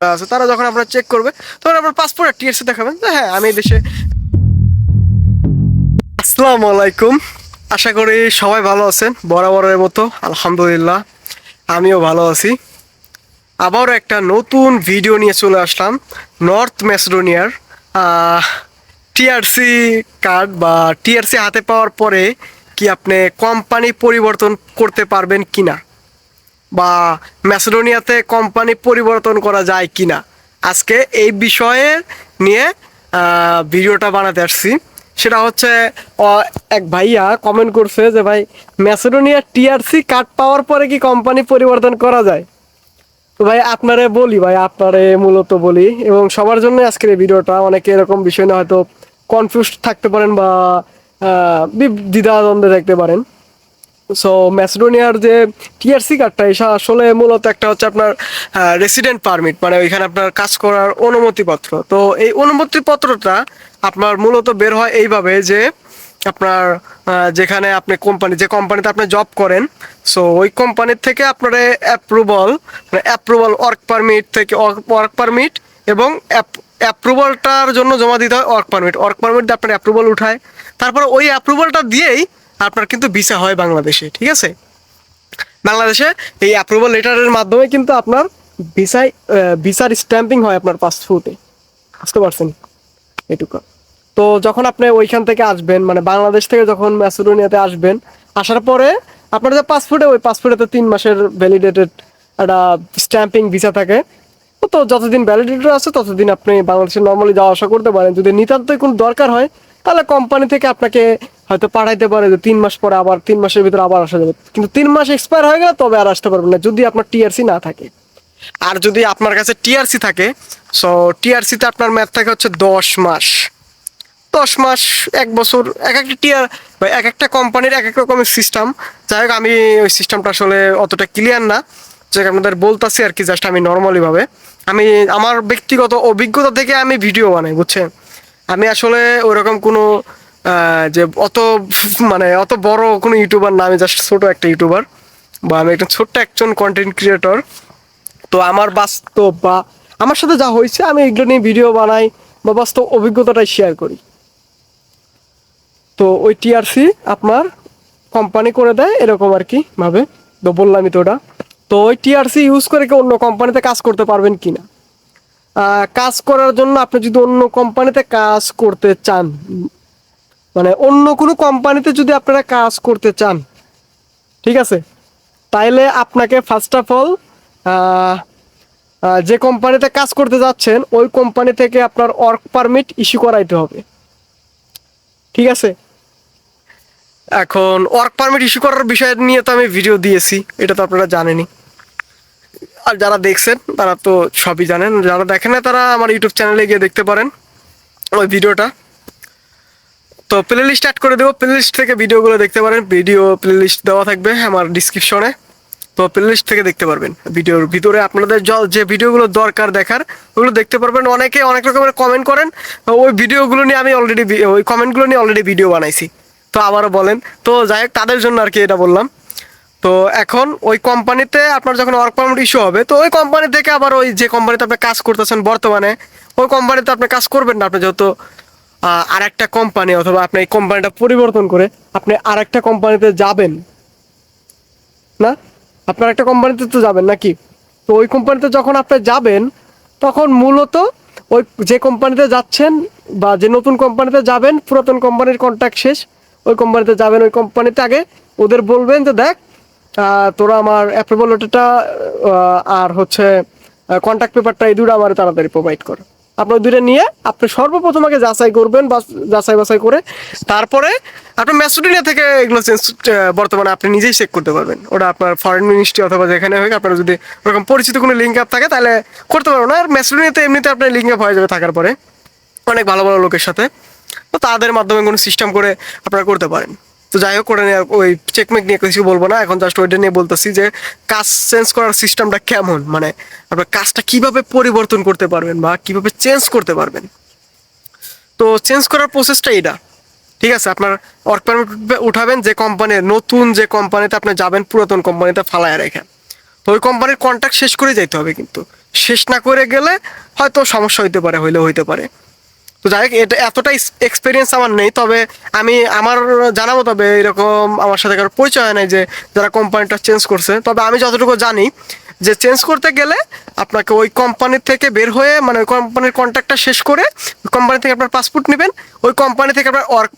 আছে তারা যখন আপনার চেক করবে তখন আপনার পাসপোর্ট আর টিএসসি দেখাবেন যে হ্যাঁ আমি এই দেশে। আসসালামু আলাইকুম, আশা করি সবাই ভালো আছেন বরাবরের মতো। আলহামদুলিল্লাহ আমিও ভালো আছি। আবারও একটা নতুন ভিডিও নিয়ে চলে আসলাম নর্থ ম্যাসেডোনিয়ার টিআরসি কার্ড বা টিআরসি হাতে পাওয়ার পরে কি আপনি কোম্পানি পরিবর্তন করতে পারবেন কিনা, বা ম্যাসেডোনিয়াতে কোম্পানি পরিবর্তন করা যায় কিনা, আজকে এই বিষয়ে নিয়ে ভিডিওটা বানাতে আসছি। সেটা হচ্ছে এক ভাইয়া কমেন্ট করছে যে ভাই ম্যাসেডোনিয়ার টিআরসি কার্ড পাওয়ার পরে কি কোম্পানি পরিবর্তন করা যায়। তো ভাই আপনারে মূলত বলি এবং সবার জন্য আজকের এই ভিডিওটা। অনেকে এরকম বিষয় নিয়ে হয়তো কনফিউজ থাকতে পারেন বা দ্বিধাদ্বন্দ্বে থাকতে পারেন। সো ম্যাসেডোনিয়ার যে টিআরসি কার্ডটা এটা আসলে মূলত একটা হচ্ছে আপনার রেসিডেন্ট পারমিট, মানে ওইখানে আপনার কাজ করার অনুমতিপত্র। তো এই অনুমতিপত্রটা আপনার মূলত বের হয় এইভাবে যে আপনার যেখানে আপনি যে কোম্পানিতে আপনি জব করেন, সো ওই কোম্পানির থেকে আপনার অ্যাপ্রুভাল ওয়ার্ক পারমিট এবং অ্যাপ্রুভালটার জন্য জমা দিতে হয় ওয়ার্ক পারমিট দিয়ে আপনার অ্যাপ্রুভাল উঠায়। তারপরে ওই অ্যাপ্রুভালটা দিয়েই আপনার কিন্তু ভিসা হয় বাংলাদেশে। ঠিক আছে, বাংলাদেশে এই অ্যাপ্রুভাল লেটারের মাধ্যমে কিন্তু আপনার ভিসার স্ট্যাম্পিং হয় আপনার পাসপোর্টে। বুঝতে পারছেন এটুকু। তো যখন আপনি ওইখান থেকে আসবেন, মানে বাংলাদেশ থেকে যখন ম্যাসেডোনিয়াতে আসবেন, আসার পরে আপনার যে ওই পাসপোর্টে 3 মাসের ভ্যালিডেটেড একটা স্ট্যাম্পিং ভিসা থাকে। তো যতদিন ভ্যালিডিটি আছে ততদিন আপনি বাংলাদেশে নর্মালি যাওয়া আসা করতে পারেন। যদি নিতান্তই কোনো দরকার হয় তাহলে কোম্পানি থেকে আপনাকে হয়তো পাঠাইতে পারে যে 3 মাস পরে আবার 3 মাসের ভিতরে আবার আসা যাবে, কিন্তু 3 মাস এক্সপায়ার হয়ে গেলে তবে আর আসতে পারবেন না যদি আপনার টিআরসি না থাকে। আর যদি আপনার কাছে টিআরসি থাকে, সো টিআরসিতে আপনার ম্যাথ থাকে হচ্ছে 10 মাস। 10 মাস, 1 বছর, এক একটা টিআর বা এক একটা কোম্পানির এক এক রকমের সিস্টেম। যাই হোক, আমি ওই সিস্টেমটা আসলে অতটা ক্লিয়ার না, যে আপনাদের বলতেছি আর কি। জাস্ট আমি নর্মালিভাবে আমি আমার ব্যক্তিগত অভিজ্ঞতা থেকে আমি ভিডিও বানাই, বুঝছেন। আমি আসলে ওইরকম কোনো যে অত বড় কোনো ইউটিউবার না। আমি জাস্ট ছোট একটা ইউটিউবার, বা আমি একটা ছোট্ট একজন কন্টেন্ট ক্রিয়েটর। তো আমার বাস্তব বা আমার সাথে যা হয়েছে আমি এগুলো নিয়ে ভিডিও বানাই বা বাস্তব অভিজ্ঞতাটাই শেয়ার করি। তো ওই টিআরসি আপনার কোম্পানি করে দেয় এরকম আর কি ভাবে। তো বললামই তো ওটা। তো ওই টিআরসি ইউজ করে কি অন্য কোম্পানিতে কাজ করতে পারবেন কিনা, কাজ করার জন্য আপনি যদি অন্য কোম্পানিতে কাজ করতে চান, মানে অন্য কোনো কোম্পানিতে যদি আপনারা কাজ করতে চান, ঠিক আছে, তাইলে আপনাকে ফার্স্ট অফ অল যে কোম্পানিতে কাজ করতে যাচ্ছেন ওই কোম্পানি থেকে আপনার ওয়ার্ক পারমিট ইস্যু করাইতে হবে। ঠিক আছে, এখন ওয়ার্ক পারমিট ইস্যু করার বিষয় নিয়ে তো আমি ভিডিও দিয়েছি, এটা তো আপনারা জানেনই। আর যারা দেখছেন তারা তো সবই জানেন, যারা দেখেন না তারা আমার ইউটিউব চ্যানেলে গিয়ে দেখতে পারেন ওই ভিডিওটা। তো প্লে লিস্ট অ্যাড করে দেবো, প্লে লিস্ট থেকে ভিডিওগুলো দেখতে পারেন। ভিডিও প্লে লিস্ট দেওয়া থাকবে আমার ডিসক্রিপশনে, তো প্লে লিস্ট থেকে দেখতে পারবেন। ভিডিওর ভিতরে আপনাদের যে ভিডিওগুলো দরকার দেখার ওগুলো দেখতে পারবেন। অনেকে অনেক রকমের কমেন্ট করেন, ওই ভিডিওগুলো নিয়ে আমি ওই কমেন্টগুলো নিয়ে অলরেডি ভিডিও বানাইছি। তো আবারও বলেন, তো যাই হোক তাদের জন্য আর কি এটা বললাম। তো এখন ওই কোম্পানিতে আপনার যখন ওয়ার্ক পারমিট ইস্যু হবে, তো ওই কোম্পানি থেকে আবার ওই যে কোম্পানিতে আপনি কাজ করতেছেন বর্তমানে, ওই কোম্পানিতে আপনি কাজ করবেন না। আপনি যেহেতু আর একটা কোম্পানি, অথবা আপনি এই কোম্পানিটা পরিবর্তন করে আপনি আর একটা কোম্পানিতে যাবেন না, আপনার একটা কোম্পানিতে তো যাবেন নাকি। তো ওই কোম্পানিতে যখন আপনি যাবেন তখন মূলত ওই যে কোম্পানিতে যাচ্ছেন বা যে নতুন কোম্পানিতে যাবেন, পুরাতন কোম্পানির কন্ট্রাক্ট শেষ, ওই কোম্পানিতে যাবেন। ওই কোম্পানিতে আগে ওদের বলবেন যে দেখ তোরা আমার অ্যাপ্রুভাল লেটারটা আর হচ্ছে কন্ট্রাক্ট পেপারটা এই দুটো আমার তাড়াতাড়ি প্রোভাইড কর। আপনার দুটো নিয়ে আপনি সর্বপ্রথম আগে যাচাই করবেন, বা যাচাই বাছাই করে তারপরে আপনি ম্যাসেডোনিয়া থেকে এগুলো বর্তমানে আপনি নিজেই চেক করতে পারবেন। ওটা আপনার ফরেন মিনিস্ট্রি অথবা যেখানে হোক আপনার যদি ওরকম পরিচিত কোনো লিঙ্ক আপ থাকে তাহলে করতে পারবেন। আর ম্যাসেডোনিয়াতে এমনিতে আপনার লিঙ্ক আপ হয়ে যাবে থাকার পরে অনেক ভালো ভালো লোকের সাথে। তো তাদের মাধ্যমে কোনো সিস্টেম করে আপনারা করতে পারেন। তো যাই হোক, ওটা নিয়ে ওই চেকমেক নিয়ে কিছু বলবো না এখন, জাস্ট ওইটা নিয়ে বলতেছি যে কাজ চেঞ্জ করার সিস্টেমটা কেমন, মানে আপনার কাজটা কিভাবে পরিবর্তন করতে পারবেন বা কিভাবে চেঞ্জ করতে পারবেন। তো চেঞ্জ করার প্রসেসটা এটা, ঠিক আছে। আপনার ওয়ার্ক পারমিট উঠাবেন যে কোম্পানির, নতুন যে কোম্পানিতে আপনি যাবেন পুরাতন কোম্পানিতে ফালায় রেখে, তো ওই কোম্পানির কন্ট্রাক্ট শেষ করে যাইতে হবে। কিন্তু শেষ না করে গেলে হয়তো সমস্যা হইতে পারে। তো যাই হোক, এটা এতটা এক্সপিরিয়েন্স আমার নেই, তবে আমি আমার জানাবো, তবে এরকম আমার সাথে কারো পরিচয় হয় নাই যে যারা কোম্পানিটা চেঞ্জ করছে। তবে আমি যতটুকু জানি যে চেঞ্জ করতে গেলে আপনাকে ওই কোম্পানির থেকে বের হয়ে, মানে ওই কোম্পানির কন্ট্রাক্টটা শেষ করে ওই কোম্পানি থেকে আপনার পাসপোর্ট নেবেন, ওই কোম্পানি থেকে আপনার ওয়ার্ক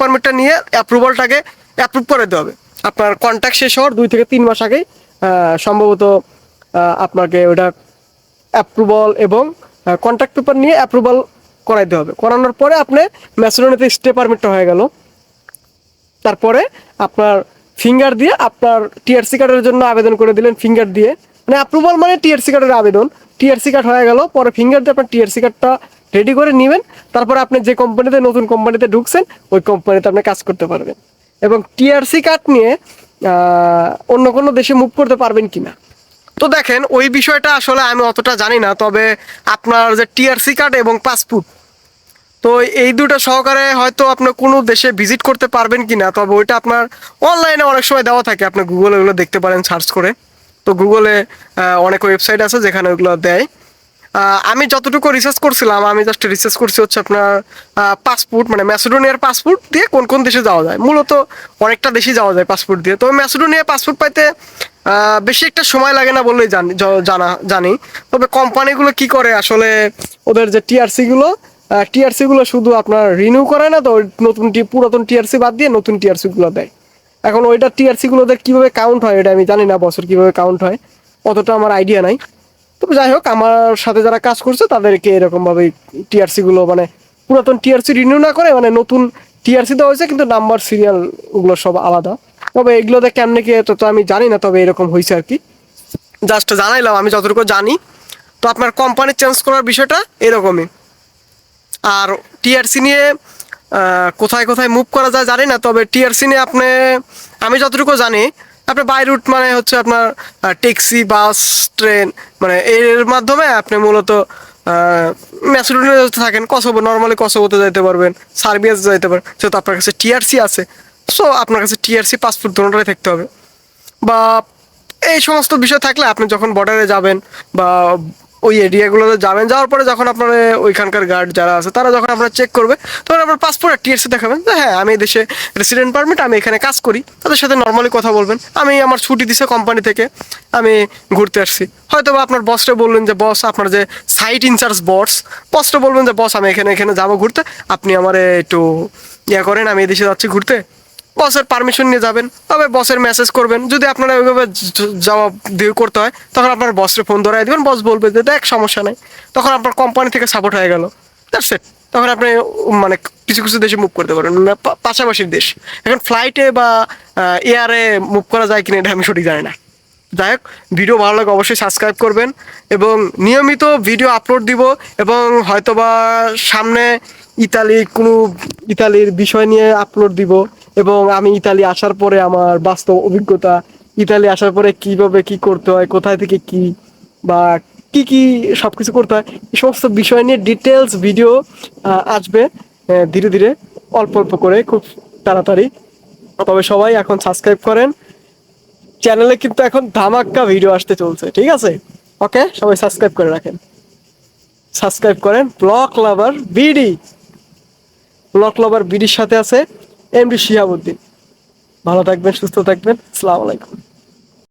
পারমিটটা নিয়ে অ্যাপ্রুভালটাকে অ্যাপ্রুভ করে দিতে হবে। আপনার কন্ট্রাক্ট শেষ হওয়ার 2 থেকে 3 মাস আগেই সম্ভবত আপনাকে ওটা অ্যাপ্রুভাল এবং কন্ট্রাক্ট পেপার নিয়ে অ্যাপ্রুভাল করাইতে হবে। করানোর পরে আপনি ম্যাসেডোনিয়াতে স্টে পারমিটটা হয়ে গেল। তারপরে আপনার ফিঙ্গার দিয়ে আপনার টিআরসি কার্ডের জন্য আবেদন করে দিলেন, ফিঙ্গার দিয়ে, মানে অ্যাপ্রুভাল মানে টিআরসি কার্ডের আবেদন। টিআরসি কার্ড হয়ে গেল, পরে ফিঙ্গার দিয়ে আপনার টিআরসি কার্ডটা রেডি করে নেবেন। তারপরে আপনি যে কোম্পানিতে, নতুন কোম্পানিতে ঢুকছেন, ওই কোম্পানিতে আপনি কাজ করতে পারবেন। এবং টিআরসি কার্ড নিয়ে অন্য কোনো দেশে মুভ করতে পারবেন কিনা, তো দেখেন ওই বিষয়টা আসলে আমি অতটা জানি না। তবে আপনার যে টিআরসি কার্ড এবং পাসপোর্ট, তো এই দুটো সহকারে হয়তো আপনি কোনো দেশে ভিজিট করতে পারবেন কিনা, তবে ওইটা আপনার অনলাইনে অনেক সময় দেওয়া থাকে, আপনি গুগলে ওগুলো দেখতে পারেন সার্চ করে। তো গুগলে অনেক ওয়েবসাইট আছে যেখানে ওগুলো দেয়। আমি যতটুকু রিসার্চ করছিলাম, আমি জাস্ট রিসার্চ করছি হচ্ছে আপনার পাসপোর্ট, মানে ম্যাসেডোনিয়ার পাসপোর্ট দিয়ে কোন কোন দেশে যাওয়া যায়। মূলত অনেকটা দেশে যাওয়া যায় পাসপোর্ট দিয়ে। তবে ম্যাসেডোনিয়ার পাসপোর্ট পাইতে বেশি একটা সময় লাগে না বললেই জানি। তবে কোম্পানিগুলো কি করে আসলে, ওদের যে টিআরসিগুলো শুধু আপনার রিনিউ করে না, তো পুরাতন টিআরসি বাদ দিয়ে নতুন টিআরসিগুলো দেয়। এখন ওইটা টিআরসিগুলোদের কীভাবে কাউন্ট হয় এটা আমি জানি না, বছর কীভাবে কাউন্ট হয় অতটা আমার আইডিয়া নাই। তবে যাই হোক, আমার সাথে যারা কাজ করছে তাদেরকে এরকমভাবে টিআরসিগুলো, মানে পুরাতন টিআরসি রিনিউ না করে, মানে নতুন টিআরসি দেওয়া হয়েছে কিন্তু নাম্বার সিরিয়াল ওগুলো সব আলাদা। তবে এগুলোতে কেমনে কি তো আমি জানি না, তবে এরকম হয়েছে আর কি, জাস্ট জানাইলাম আমি যতটুকু জানি। তো আপনার কোম্পানি চেঞ্জ করার বিষয়টা এরকমই। আর টিআরসি নিয়ে কোথায় কোথায় মুভ করা যায় জানি না, তবে টিআরসি নিয়ে আমি যতটুকু জানি, আপনি বাই রুট মানে হচ্ছে আপনার ট্যাক্সি, বাস, ট্রেন, মানে এর মাধ্যমে আপনি মূলত ম্যাসেডোনিয়াতে থাকেন, নর্মালি কসোভোতে যাইতে পারবেন, সার্বিয়াতে যাইতে পারবেন, যেহেতু আপনার কাছে টিআরসি আছে। সো আপনার কাছে টিআরসি, পাসপোর্ট দুটোটাই থাকতে হবে। বা এই সমস্ত বিষয় থাকলে আপনি যখন বর্ডারে যাবেন বা ওই এরিয়াগুলোতে যাওয়ার পরে যখন আপনার ওইখানকার গার্ড যারা আছে তারা যখন আপনার চেক করবে, তখন আপনার পাসপোর্ট আর টিআরসি দেখাবেন যে হ্যাঁ আমি এই দেশে রেসিডেন্ট পারমিট, আমি এখানে কাজ করি। তাদের সাথে নর্মালি কথা বলবেন, আমি আমার ছুটি দিছে কোম্পানি থেকে, আমি ঘুরতে আসছি। হয়তো বা আপনার বসরে বললেন যে বস, আপনার যে সাইট ইনচার্জ বসরে বলবেন যে বস আমি এখানে যাবো ঘুরতে, আপনি আমার একটু করেন, আমি এই দেশে যাচ্ছি ঘুরতে। বসের পারমিশন নিয়ে যাবেন, তবে বসের মেসেজ করবেন। যদি আপনারা ওইভাবে জবাব দিয়ে করতে হয়, তখন আপনার বসরে ফোন ধরাই দেবেন, বস বলবে যে দেখ সমস্যা নেই, তখন আপনার কোম্পানি থেকে সাপোর্ট হয়ে গেল, দ্যাটস ইট। তখন আপনি মানে কিছু কিছু দেশে মুভ করতে পারেন, পাশাপাশির দেশ। এখন ফ্লাইটে বা এয়ারে মুভ করা যায় কিনা এটা আমি সঠিক জানি না। যাই হোক, ভিডিও ভালো লাগে অবশ্যই সাবস্ক্রাইব করবেন, এবং নিয়মিত ভিডিও আপলোড দিব। এবং হয়তোবা সামনে ইতালির বিষয় নিয়ে আপলোড দিব, এবং আমি ইতালি আসার পরে আমার বাস্তব অভিজ্ঞতা, ইতালি আসার পরে কিভাবে কি করতে হয়, কোথায় থেকে কি বা কি সব কিছু করতে হয়, এই সমস্ত বিষয় নিয়ে ডিটেলস ভিডিও আসবে ধীরে ধীরে, অল্প অল্প করে, খুব তাড়াতাড়ি। তবে সবাই এখন সাবস্ক্রাইব করেন, চ্যানেলে কিন্তু এখন ধামাক্কা ভিডিও আসতে চলছে, ঠিক আছে? ওকে, সবাই সাবস্ক্রাইব করে রাখেন, সাবস্ক্রাইব করেন। ব্লক লাভার বিডির সাথে আছে এমডি শিহাবুদ্দিন। ভালো থাকবেন, সুস্থ থাকবেন, আসসালামু আলাইকুম।